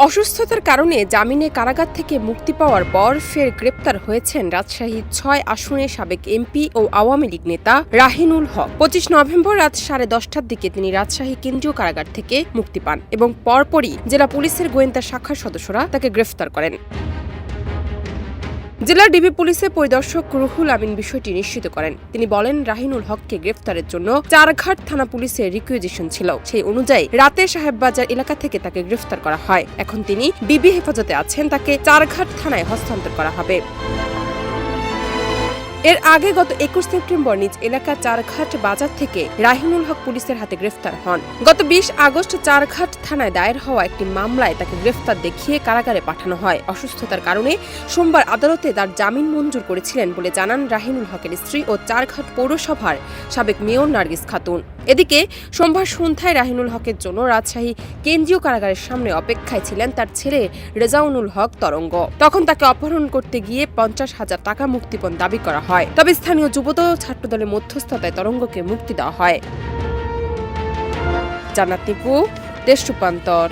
অসুস্থতার কারণে জামিনে কারাগার থেকে মুক্তি পাওয়ার পর ফের গ্রেপ্তার হয়েছেন রাজশাহী ৬ আসনের সাবেক এমপি ও আওয়ামী লীগ নেতা রাহিনুল হক। ২৫ নভেম্বর রাত 10:30টার দিকে তিনি রাজশাহী কেন্দ্রীয় কারাগার থেকে মুক্তি পান এবং পরপরই জেলা পুলিশের গোয়েন্দা শাখার সদস্যরা তাকে গ্রেফতার করেন। জেলা ডিবি পুলিশের পরিদর্শক রুহুল আমিন বিষয়টি নিশ্চিত করেন। তিনি বলেন, রাহিনুল হককে গ্রেফতারের জন্য চারঘাট থানা পুলিশের রিকুইজিশন ছিল। সেই অনুযায়ী রাতে সাহেববাজার এলাকা থেকে তাকে গ্রেফতার করা হয়। এখন তিনি ডিবি হেফাজতে আছেন, তাকে চারঘাট থানায় হস্তান্তর করা হবে। এর আগে গত ২১ সেপ্টেম্বর নিজ এলাকা চারঘাট বাজার থেকে রাহিনুল হক পুলিশের হাতে গ্রেফতার হন। গত ২০ আগস্ট চারঘাট থানায় দায়ের হওয়া একটি মামলায় তাকে গ্রেফতার দেখিয়ে কারাগারে পাঠানো হয়। অসুস্থতার কারণে সোমবার আদালতে তার জামিন মঞ্জুর করেছিলেন বলে জানান রাহিনুল হকের স্ত্রী ও চারঘাট পৌরসভার সাবেক মেয়র নার্গিস খাতুন। এদিকে সোমবার সন্ধ্যায় রাহিনুল হকের জন্য রাজশাহী কেন্দ্রীয় কারাগারের সামনে অপেক্ষায় ছিলেন তার ছেলে রেজাউনুল হক তরঙ্গ। তখন তাকে অপহরণ করতে গিয়ে ৫০,০০০ টাকা মুক্তিপণ দাবি করা হয়। তবে স্থানীয় যুবদল ও ছাত্রদলের মধ্যস্থতায় তরঙ্গকে মুক্তি দেওয়া হয়। জান্নাত নিপু, দেশ রূপান্তর।